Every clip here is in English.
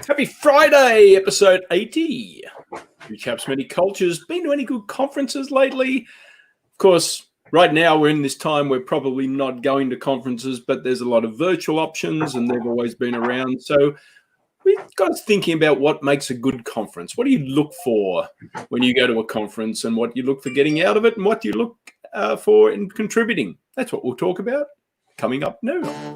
Happy Friday, episode 80. You chaps, many cultures. Been to any good conferences lately? Of course, right now we're in this time we're probably not going to conferences, but there's a lot of virtual options and they've always been around. So we got us thinking about what makes a good conference. What do you look for when you go to a conference, and what you look for getting out of it, and what you look for in contributing? That's what we'll talk about coming up now.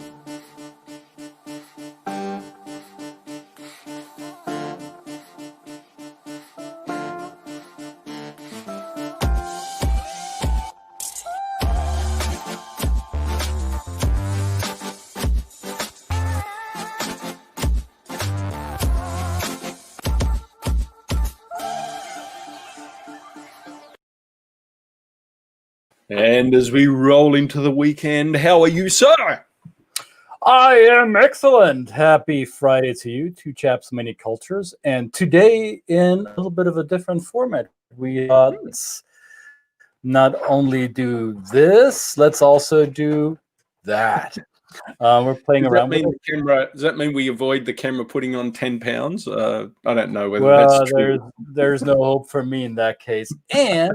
And as we roll into the weekend, how are you, sir? I am excellent. Happy Friday to you, two chaps, many cultures. And today, in a little bit of a different format, we let's not only do this, let's also do that. We're playing around with it. Does that mean we avoid the camera putting on 10 pounds? I don't know whether that's true. There's no hope for me in that case. And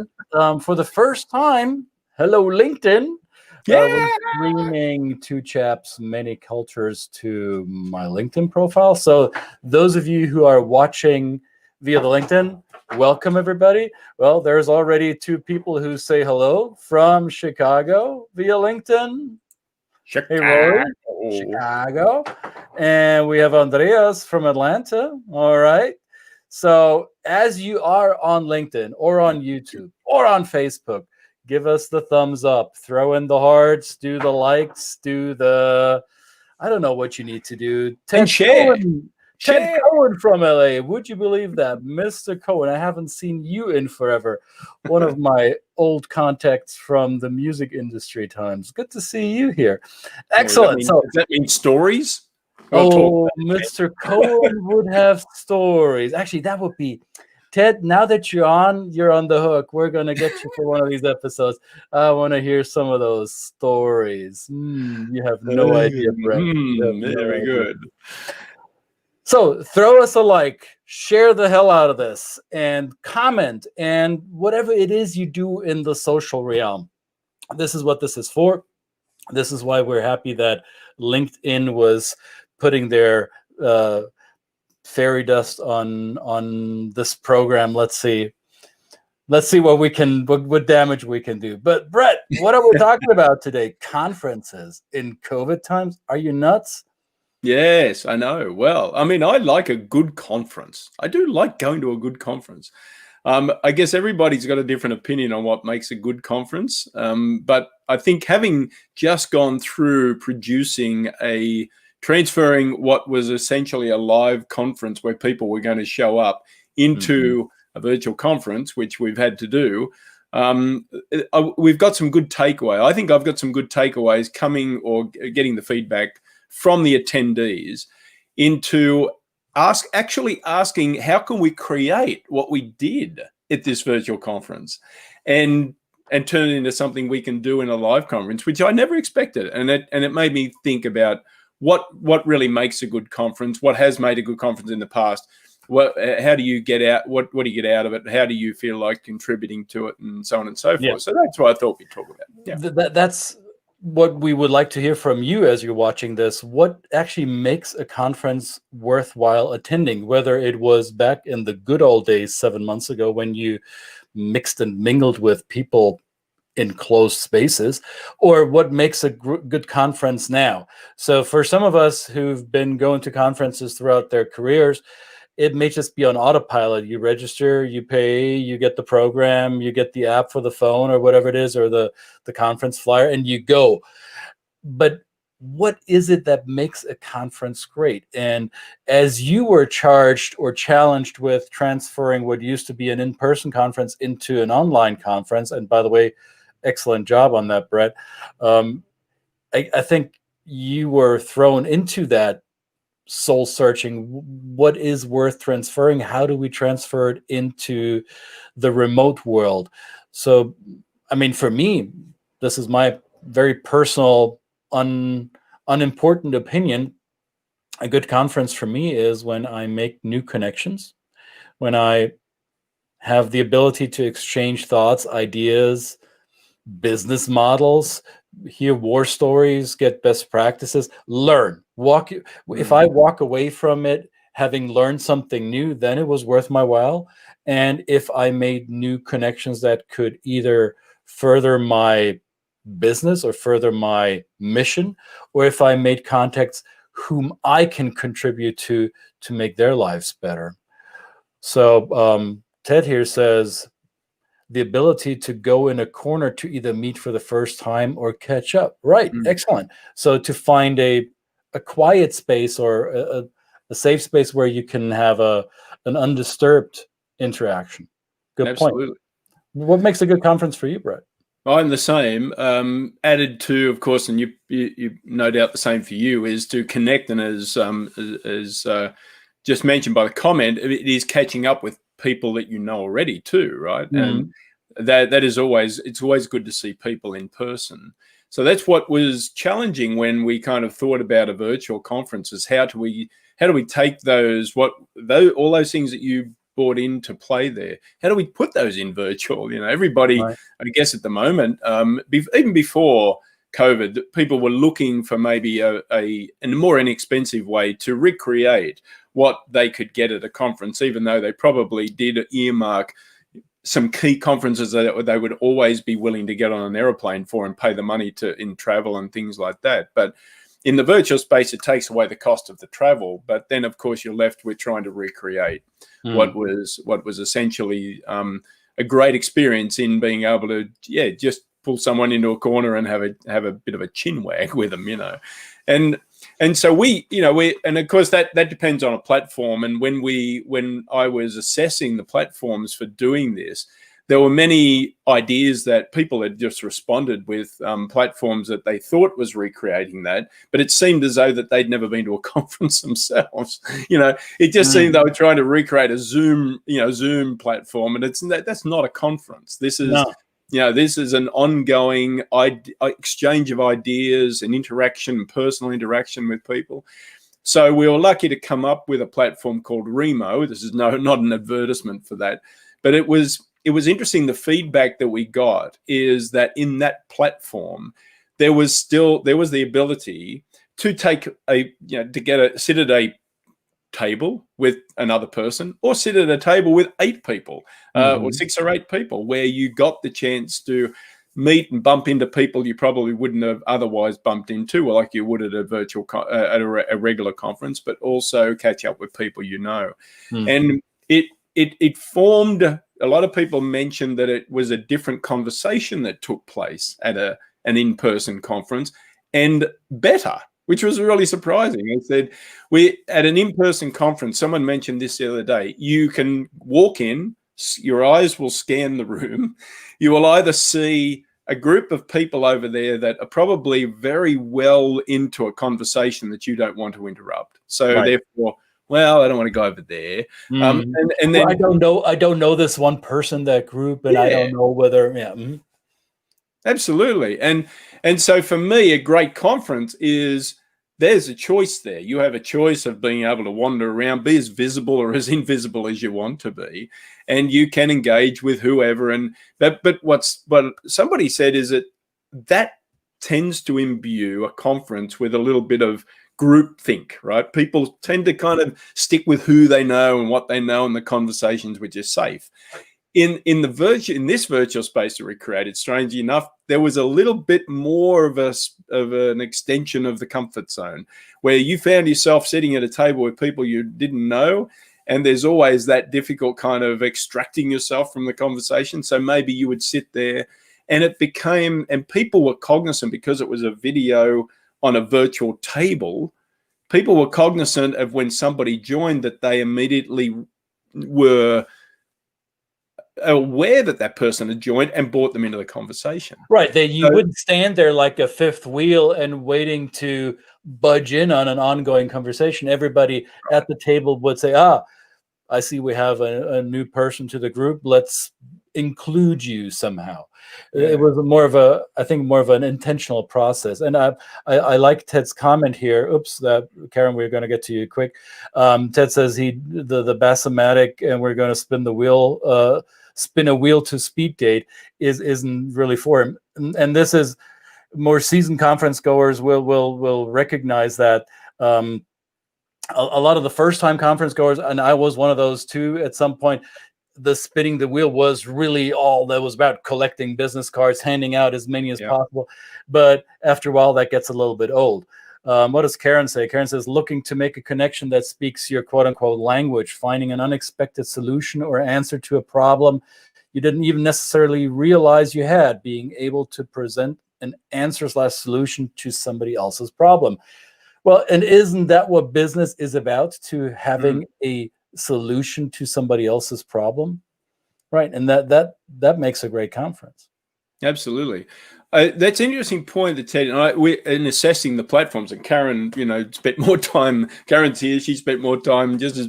for the first time, hello, LinkedIn. We're streaming two chaps, many cultures to my LinkedIn profile. So those of you who are watching via the LinkedIn, welcome everybody. Well, there's already two people who say hello from Chicago via LinkedIn. Chicago. Hey, Rory. Chicago. And we have Andreas from Atlanta. All right. So as you are on LinkedIn or on YouTube or on Facebook, give us the thumbs up, throw in the hearts, do the likes, do the, I don't know what you need to do. And share. Ted Cohen from LA. Would you believe that? Mr. Cohen, I haven't seen you in forever. One of my old contacts from the music industry times. Good to see you here. Excellent. Does that mean stories? Mr. Cohen would have stories. Actually, that would be... Ted, now that you're on the hook. We're going to get you for one of these episodes. I want to hear some of those stories. You have no idea, Brett. Very good. So throw us a like, share the hell out of this, and comment, and whatever it is you do in the social realm. This is what this is for. This is why we're happy that LinkedIn was putting their fairy dust on this program. Let's see what damage we can do. But Brett, what are we talking about today? Conferences in COVID times? Are you nuts? Yes, I know. Well, I mean, I like a good conference. I do like going to a good conference. I guess everybody's got a different opinion on what makes a good conference. But I think having just gone through transferring what was essentially a live conference where people were going to show up into a virtual conference, which we've had to do, we've got some good takeaway. I think I've got some good takeaways coming or getting the feedback from the attendees into actually asking, how can we create what we did at this virtual conference and turn it into something we can do in a live conference, which I never expected. And it made me think about what really makes a good conference, what has made a good conference in the past. How do you get out? What do you get out of it? How do you feel like contributing to it, and so on and so forth? Yeah. So that's what I thought we'd talk about. Yeah. That's what we would like to hear from you as you're watching this. What actually makes a conference worthwhile attending, whether it was back in the good old days 7 months ago when you mixed and mingled with people in closed spaces, or what makes a good conference now. So for some of us who've been going to conferences throughout their careers, it may just be on autopilot. You register, you pay, you get the program, you get the app for the phone or whatever it is, or the conference flyer, and you go. But what is it that makes a conference great? And as you were charged or challenged with transferring what used to be an in-person conference into an online conference, and by the way, excellent job on that, Brett. I think you were thrown into that soul searching. What is worth transferring? How do we transfer it into the remote world? So, I mean, for me, this is my very personal, unimportant opinion. a good conference for me is when I make new connections, when I have the ability to exchange thoughts, ideas, business models, hear war stories, get best practices, learn. If I walk away from it having learned something new, then it was worth my while. And if I made new connections that could either further my business or further my mission, or if I made contacts whom I can contribute to make their lives better. So Ted here says, the ability to go in a corner to either meet for the first time or catch up. Right. Excellent. So to find a quiet space or a safe space where you can have an undisturbed interaction. Good Absolutely. point. What makes a good conference for you, Brett? I'm the same. Added to, of course, and you no doubt the same for you, is to connect, and as just mentioned by the comment, it is catching up with people that you know already too, right? And that is always, it's always good to see people in person. So that's what was challenging when we kind of thought about a virtual conference, is how do we take all those things that you brought into play there, how do we put those in virtual? Everybody, right. I guess at the moment, even before COVID, people were looking for maybe a more inexpensive way to recreate what they could get at a conference, even though they probably did earmark some key conferences that they would always be willing to get on an airplane for and pay the money in travel and things like that. But in the virtual space, it takes away the cost of the travel. But then, of course, you're left with trying to recreate what was essentially a great experience in being able to, just pull someone into a corner and have a bit of a chin wag with them, And so and of course that depends on a platform. And when I was assessing the platforms for doing this, there were many ideas that people had just responded with, platforms that they thought was recreating that, but it seemed as though that they'd never been to a conference themselves. It just seemed they were trying to recreate a Zoom platform, and that's not a conference. This is this is an ongoing exchange of ideas and interaction, personal interaction with people. So we were lucky to come up with a platform called Remo. This is not an advertisement for that, but it was interesting. The feedback that we got is that in that platform, there was the ability to sit at a table with another person, or sit at a table with 8 people, or 6 or 8 people, where you got the chance to meet and bump into people you probably wouldn't have otherwise bumped into, like you would at a virtual at a regular conference, but also catch up with people and it formed. A lot of people mentioned that it was a different conversation that took place at an in-person conference, and better, which was really surprising. They said, at an in-person conference, someone mentioned this the other day, you can walk in, your eyes will scan the room. You will either see a group of people over there that are probably very well into a conversation that you don't want to interrupt. So therefore, I don't want to go over there. And then I don't know this one person, that group, and I don't know whether. Absolutely. And so for me, a great conference is, there's a choice there. You have a choice of being able to wander around, be as visible or as invisible as you want to be, and you can engage with whoever. But what somebody said is that tends to imbue a conference with a little bit of groupthink, right? People tend to kind of stick with who they know and what they know in the conversations, which is safe. In this virtual space that we created, strangely enough, there was a little bit more of an extension of the comfort zone, where you found yourself sitting at a table with people you didn't know, and there's always that difficult kind of extracting yourself from the conversation. So maybe you would sit there, and and people were cognizant, because it was a video on a virtual table. People were cognizant of when somebody joined, that they immediately were aware that person had joined and brought them into the conversation. Right. You wouldn't stand there like a fifth wheel and waiting to budge in on an ongoing conversation. Everybody at the table would say, I see we have a new person to the group. Let's include you somehow. It was more of a, I think, more of an intentional process. And I like Ted's comment here. Oops, that Karen, we're going to get to you quick. Ted says the Bassomatic, and we're going to spin a wheel to speed date isn't really for him. And this is more seasoned conference goers will recognize that. A lot of the first time conference goers, and I was one of those too at some point, the spinning the wheel was really all that was about, collecting business cards, handing out as many as possible. But after a while, that gets a little bit old. What does Karen say? Karen says, looking to make a connection that speaks your quote unquote language, finding an unexpected solution or answer to a problem you didn't even necessarily realize you had, being able to present an answer/solution to somebody else's problem. Well, and isn't that what business is about? To having a solution to somebody else's problem, right? And that makes a great conference. Absolutely. That's an interesting point that Ted and I, in assessing the platforms, and Karen, spent more time, Karen's here, she spent more time just as,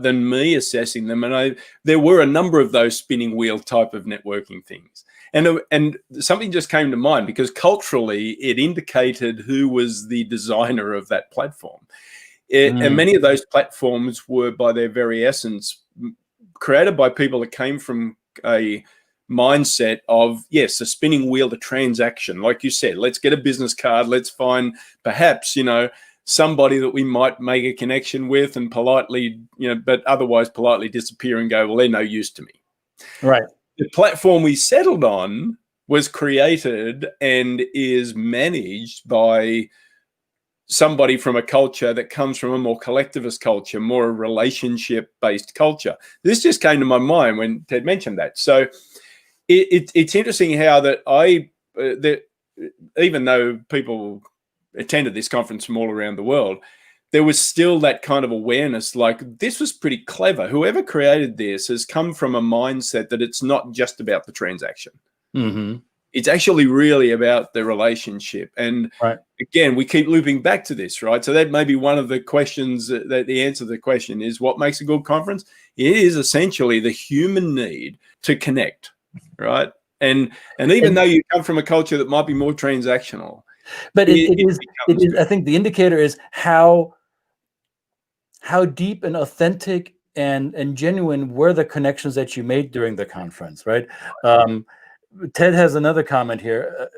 than me assessing them. And there were a number of those spinning wheel type of networking things. And something just came to mind, because culturally it indicated who was the designer of that platform. And many of those platforms were, by their very essence, created by people that came from a mindset of, yes, a spinning wheel, the transaction. Like you said, let's get a business card. Let's find perhaps, somebody that we might make a connection with and politely, but otherwise politely disappear and go, well, they're no use to me. Right. The platform we settled on was created and is managed by somebody from a culture that comes from a more collectivist culture, more relationship-based culture. This just came to my mind when Ted mentioned that. So it's interesting how that even though people attended this conference from all around the world, there was still that kind of awareness, like, this was pretty clever. Whoever created this has come from a mindset that it's not just about the transaction. Mm-hmm. It's actually really about the relationship. And again, we keep looping back to this, right? So that may be one of the questions, that the answer to the question is, what makes a good conference? It is essentially the human need to connect, right? And even though you come from a culture that might be more transactional, but it is, I think the indicator is how deep and authentic and genuine were the connections that you made during the conference, right? Ted has another comment here.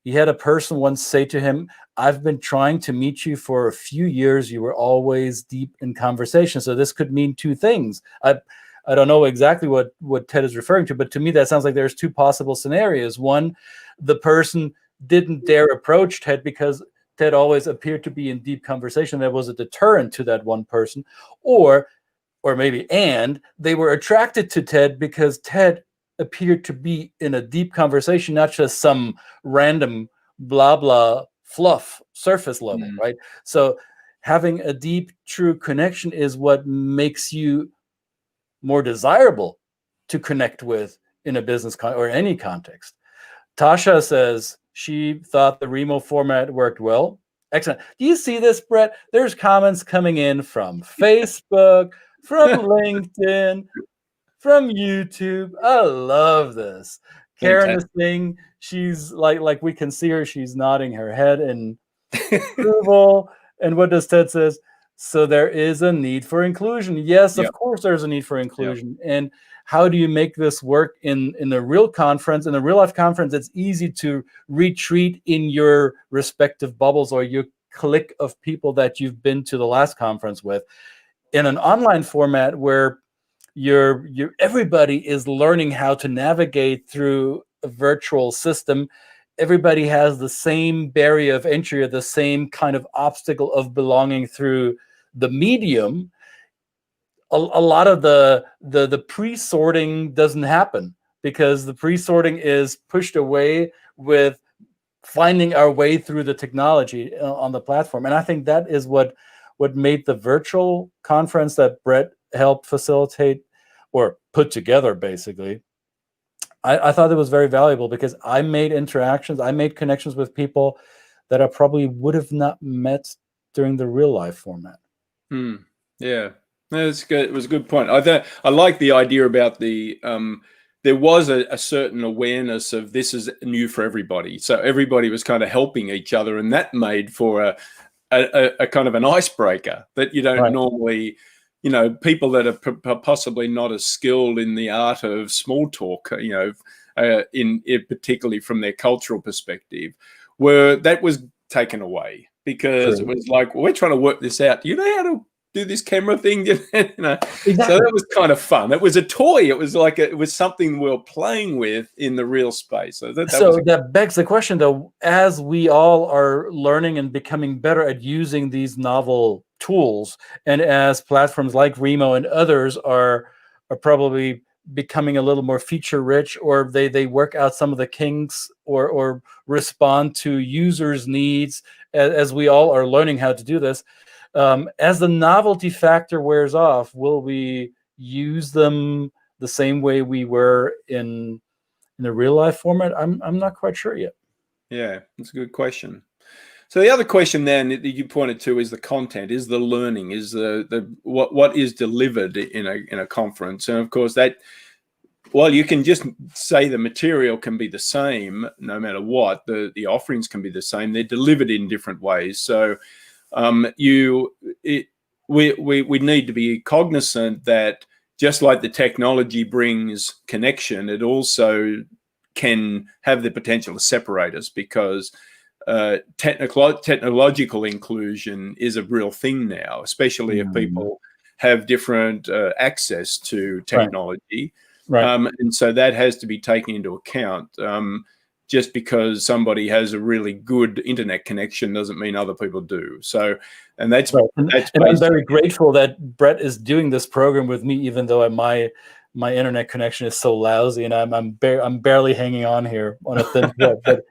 He had a person once say to him, I've been trying to meet you for a few years. You were always deep in conversation. So this could mean two things. I don't know exactly what Ted is referring to, but to me, that sounds like there's two possible scenarios. One, the person didn't dare approach Ted because Ted always appeared to be in deep conversation. That was a deterrent to that one person. Or maybe, and they were attracted to Ted because Ted appeared to be in a deep conversation, not just some random blah, blah, fluff, surface level, right? So having a deep, true connection is what makes you more desirable to connect with in a business or any context. Tasha says she thought the Remo format worked well. Excellent. Do you see this, Brett? There's comments coming in from Facebook, from LinkedIn, from YouTube. I love this. Karen is saying, she's like we can see her. She's nodding her head in approval. And what does Ted says? So there is a need for inclusion. Yes, of course there's a need for inclusion. And how do you make this work in a real conference? In a real life conference, it's easy to retreat in your respective bubbles or your clique of people that you've been to the last conference with. In an online format where everybody is learning how to navigate through a virtual system, everybody has the same barrier of entry or the same kind of obstacle of belonging through the medium. A lot of the pre-sorting doesn't happen because the pre-sorting is pushed away with finding our way through the technology on the platform. And I think that is what made the virtual conference that Brett helped facilitate or put together, basically. I thought it was very valuable because I made interactions, I made connections with people that I probably would have not met during the real life format. Yeah. That's good. It was a good point. I like the idea about the there was a certain awareness of this is new for everybody, so everybody was kind of helping each other, and that made for a kind of an icebreaker that you don't normally, people that are possibly not as skilled in the art of small talk, in particularly from their cultural perspective, that was taken away because it was like, well, we're trying to work this out. Do you know how to do this camera thing? Exactly. So that was kind of fun. It was a toy. It was like it was something we were playing with in the real space. So that begs the question, though, as we all are learning and becoming better at using these novel tools, and as platforms like Remo and others are probably becoming a little more feature rich, or they work out some of the kinks or respond to users' needs as we all are learning how to do this. As the novelty factor wears off, will we use them the same way we were in the real life format? I'm not quite sure yet. Yeah, that's a good question. So the other question then that you pointed to is the content, is the learning, is the what is delivered in a conference, and of course that. Well, you can just say the material can be the same no matter what. The offerings can be the same. They're delivered in different ways. So we need to be cognizant that just like the technology brings connection, it also can have the potential to separate us, because technological inclusion is a real thing now, especially if people have different access to technology. And so that has to be taken into account. Just because somebody has a really good internet connection doesn't mean other people do. So, and that's and I'm very grateful that Brett is doing this program with me, even though my internet connection is so lousy, and I'm barely hanging on here on a thin thread. But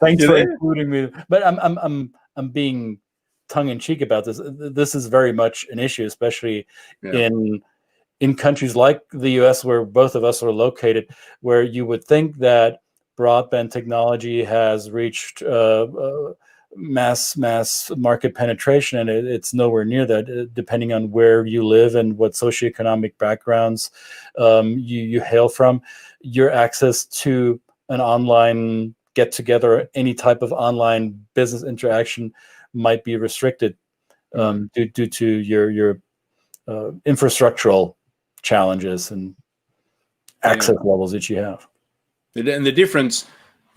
thanks for including me. But I'm being tongue in cheek about this. This is very much an issue, especially in countries like the US, where both of us are located, where you would think that broadband technology has reached mass market penetration, and it's nowhere near that, depending on where you live and what socioeconomic backgrounds you hail from. Your access to an online get-together, any type of online business interaction might be restricted due to your infrastructural challenges and access levels that you have. And the difference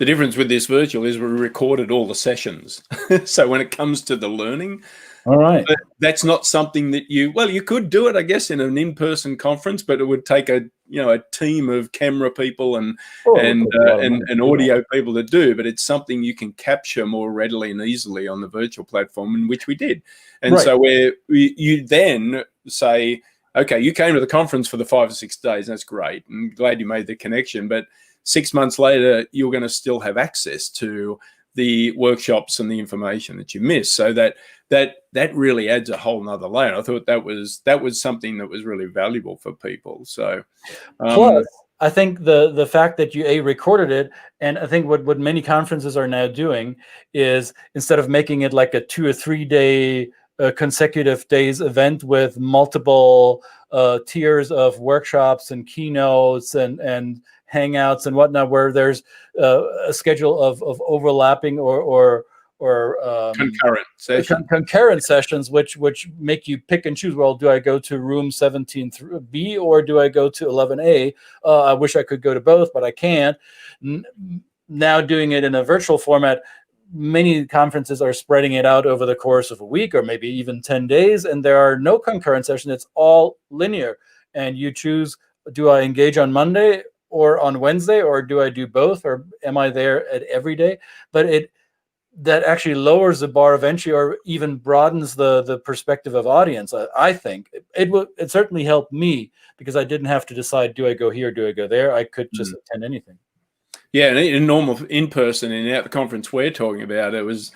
with this virtual is we recorded all the sessions. So when it comes to the learning, that's not something that you could do it, I guess, in an in-person conference, but it would take a team of camera people and audio people to do. But it's something you can capture more readily and easily on the virtual platform, in which we did. And so you then say, okay, you came to the conference for the 5 or 6 days. That's great. I'm glad you made the connection. But 6 months later, you're going to still have access to the workshops and the information that you missed. So that really adds a whole nother layer. I thought that was something that was really valuable for people. So plus, I think the fact that you recorded it, and I think what many conferences are now doing is, instead of making it like a 2 or 3 day consecutive days event with multiple tiers of workshops and keynotes and hangouts and whatnot, where there's a schedule of overlapping or concurrent sessions, which make you pick and choose. Well, do I go to room 17B or do I go to 11A? I wish I could go to both, but I can't. Now doing it in a virtual format, many conferences are spreading it out over the course of a week or maybe even 10 days, and there are no concurrent sessions. It's all linear, and you choose, do I engage on Monday or on Wednesday, or do I do both, or am I there at every day? But that actually lowers the bar of entry, or even broadens the perspective of audience. I think it certainly helped me, because I didn't have to decide, do I go here, do I go there? I could just attend anything. Yeah, and in normal in-person, and at the conference we're talking about, there was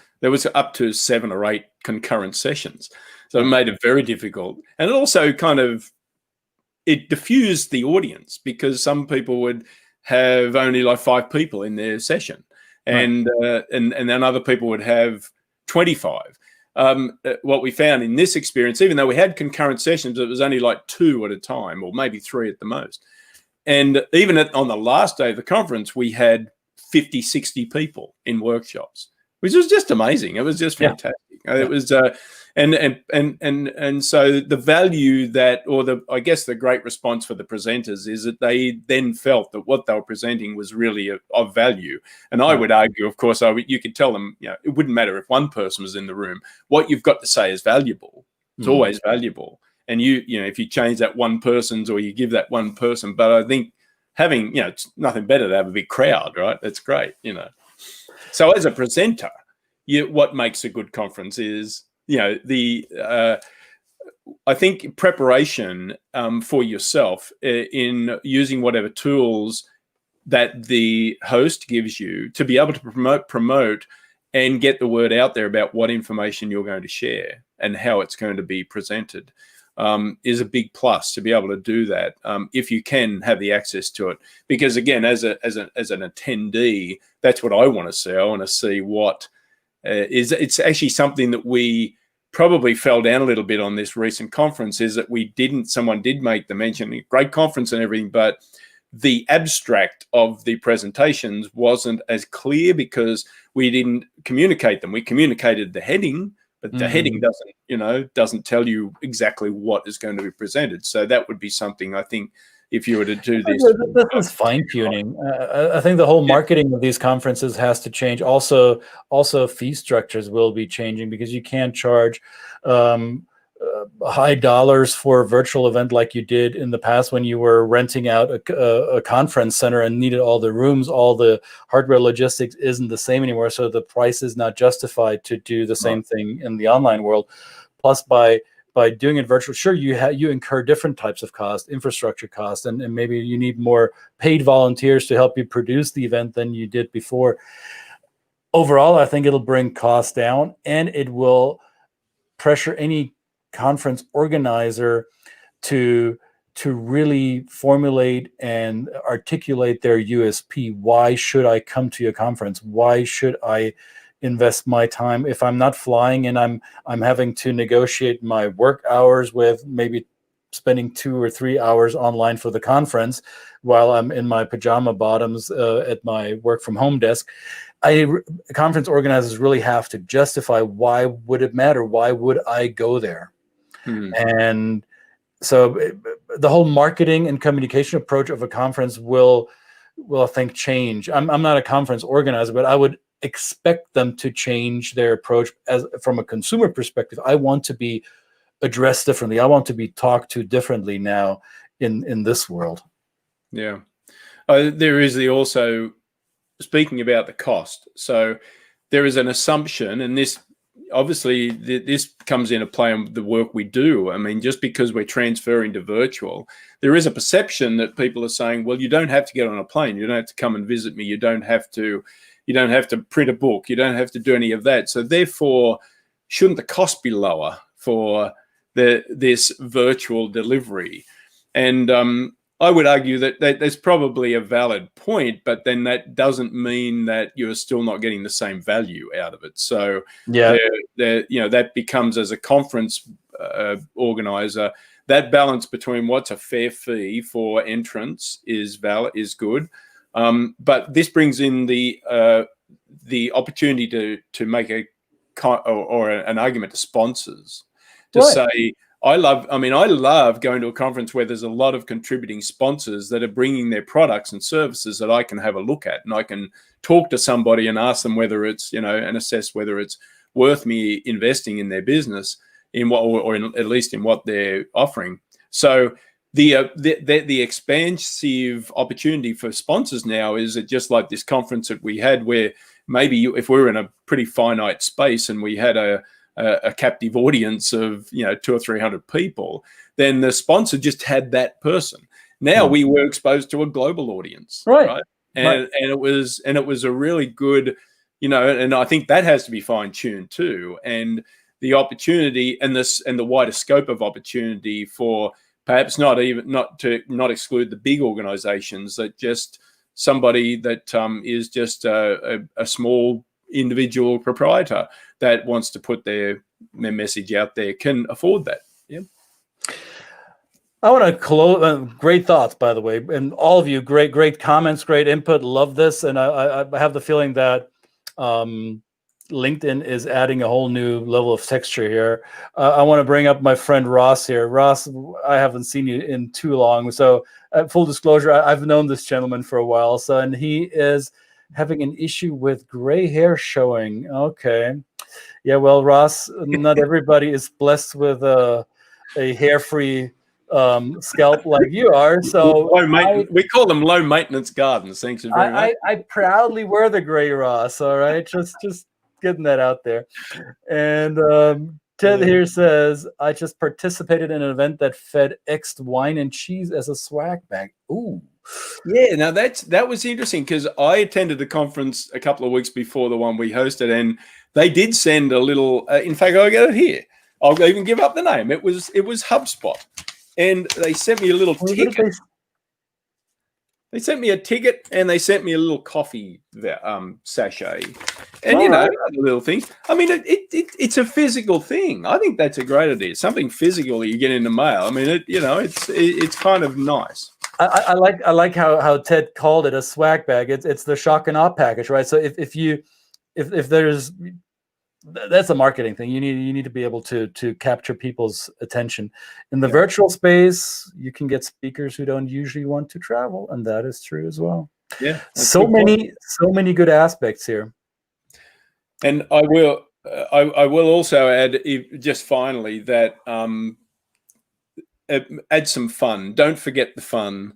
up to 7 or 8 concurrent sessions. So it made it very difficult. And it also it diffused the audience, because some people would have only like 5 people in their session. And then other people would have 25. what we found in this experience, even though we had concurrent sessions, it was only like 2 at a time, or maybe 3 at the most. And even on the last day of the conference, we had 50, 60 people in workshops, which was just amazing. It was just fantastic. Yeah. It was, and so the value that, or I guess the great response for the presenters is that they then felt that what they were presenting was really of value. And I would argue, of course, you could tell them, it wouldn't matter if one person was in the room. What you've got to say is valuable. It's always valuable. And if you change that one person's, or you give that one person, but I think having, it's nothing better to have a big crowd, right? That's great, So as a presenter, what makes a good conference is, I think preparation for yourself in using whatever tools that the host gives you to be able to promote and get the word out there about what information you're going to share and how it's going to be presented. Is a big plus to be able to do that if you can have the access to it. Because again, as an attendee, that's what I want to see. I want to see what it's actually something that we probably fell down a little bit on this recent conference, is that someone did make the mention, great conference and everything, but the abstract of the presentations wasn't as clear because we didn't communicate them. We communicated the heading, but the heading doesn't tell you exactly what is going to be presented. So that would be something, I think, if you were to do this. This is fine tuning. I think the whole marketing of these conferences has to change. Also, fee structures will be changing, because you can't charge high dollars for a virtual event like you did in the past when you were renting out a conference center and needed all the rooms. All the hardware logistics isn't the same anymore, so the price is not justified to do the same thing in the online world. Plus, by doing it virtual, sure, you incur different types of cost, infrastructure costs, and maybe you need more paid volunteers to help you produce the event than you did before. Overall, I think it'll bring costs down, and it will pressure any conference organizer to really formulate and articulate their USP. Why should I come to your conference? Why should I invest my time if I'm not flying and I'm having to negotiate my work hours with maybe spending 2 or 3 hours online for the conference while I'm in my pajama bottoms at my work from home desk? Conference organizers really have to justify, why would it matter? Why would I go there? And so the whole marketing and communication approach of a conference will I think change. I'm not a conference organizer, but I would expect them to change their approach from a consumer perspective. I want to be addressed differently. I want to be talked to differently now in this world. Yeah. There is also, speaking about the cost. So there is an assumption, and this obviously this comes into play on the work we do. I mean, just because we're transferring to virtual, there is a perception that people are saying, well, you don't have to get on a plane. You don't have to come and visit me. You don't have to print a book. You don't have to do any of that. So therefore, shouldn't the cost be lower for this virtual delivery? And I would argue that there's probably a valid point, but then that doesn't mean that you're still not getting the same value out of it. So that becomes, as a conference organizer, that balance between what's a fair fee for entrance is good, but this brings in the opportunity to make an argument to sponsors to say, I love going to a conference where there's a lot of contributing sponsors that are bringing their products and services that I can have a look at, and I can talk to somebody and ask them whether it's, and assess whether it's worth me investing in their business at least in what they're offering. So the expansive opportunity for sponsors now is that, just like this conference that we had, where maybe if we were in a pretty finite space and we had a captive audience of 200 or 300 people, then the sponsor just had that person. Now we were exposed to a global audience, right? And it was a really good, and I think that has to be fine-tuned too. And the opportunity and the wider scope of opportunity for perhaps not exclude the big organizations, that just somebody that is just a small individual proprietor that wants to put their their message out there can afford that. Yeah. I want to close. Great thoughts, by the way, and all of you, great comments, great input. Love this, and I have the feeling that LinkedIn is adding a whole new level of texture here. I want to bring up my friend Ross here. Ross, I haven't seen you in too long, so full disclosure, I've known this gentleman for a while, so and he is having an issue with gray hair showing. Okay, yeah, well, Ross, not everybody is blessed with a hair-free scalp like you are, so we call them low maintenance gardens. Thanks very much. I proudly wear the gray, Ross. All right, just getting that out there. And Ted here says, I just participated in an event that fed X'd wine and cheese as a swag bag. Ooh. Yeah, now that was interesting because I attended the conference a couple of weeks before the one we hosted, and they did send a little. In fact, I got it here. I'll even give up the name. It was HubSpot. And they sent me a little ticket. They sent me a ticket, and they sent me a little coffee sachet, and other little things. I mean, it's a physical thing. I think that's a great idea. Something physical that you get in the mail. I mean, it's kind of nice. I like how Ted called it a swag bag. It's the shock and awe package, right? So if there's that's a marketing thing. You need to be able to capture people's attention. In the virtual space, you can get speakers who don't usually want to travel, and that is true as well. Yeah, so many good aspects here. And I will also add, just finally, that add some fun. Don't forget the fun.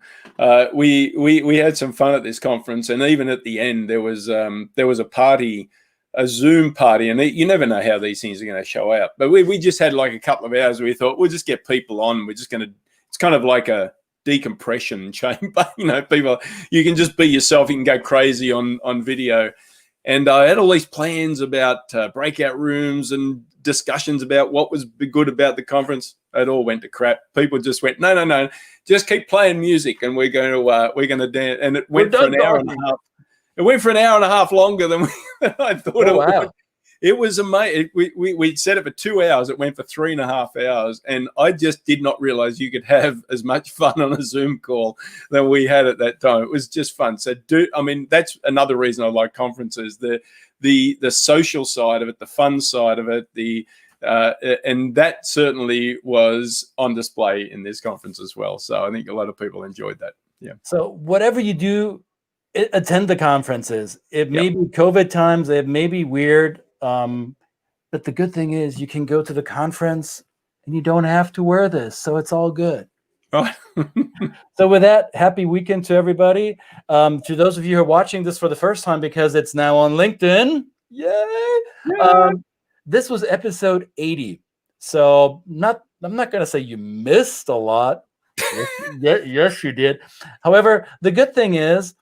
We had some fun at this conference, and even at the end, there was a party. A Zoom party, and you never know how these things are going to show out. But we just had like a couple of hours where we thought we'll just get people on. We're just going to. It's kind of like a decompression chamber. People. You can just be yourself. You can go crazy on video. And I had all these plans about breakout rooms and discussions about what was good about the conference. It all went to crap. People just went, no, just keep playing music, and we're going to dance. And it went for an hour and a half. It went for an hour and a half longer than I thought it would. It was amazing. We'd set it for 2 hours. It went for 3.5 hours. And I just did not realize you could have as much fun on a Zoom call than we had at that time. It was just fun. So that's another reason I like conferences, the social side of it, the fun side of it, and that certainly was on display in this conference as well. So I think a lot of people enjoyed that. Yeah. So whatever you do, attend the conferences. It may be COVID times. It may be weird. But the good thing is you can go to the conference and you don't have to wear this. So it's all good. Right. So with that, happy weekend to everybody. To those of you who are watching this for the first time, because it's now on LinkedIn. Yay. This was episode 80. So I'm not going to say you missed a lot. Yes, you did. However, the good thing is,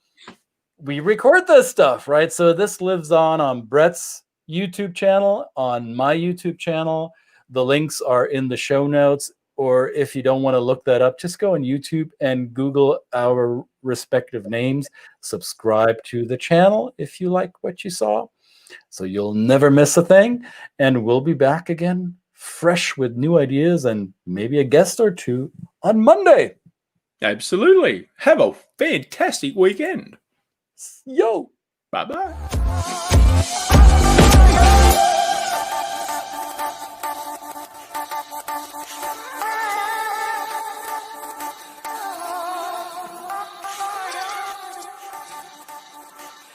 we record this stuff, right? So this lives on Brett's YouTube channel, on my YouTube channel. The links are in the show notes, or if you don't want to look that up, just go on YouTube and Google our respective names. Subscribe to the channel if you like what you saw, so you'll never miss a thing. And we'll be back again, fresh with new ideas and maybe a guest or two on Monday. Absolutely. Have a fantastic weekend. Yo. Bye-bye.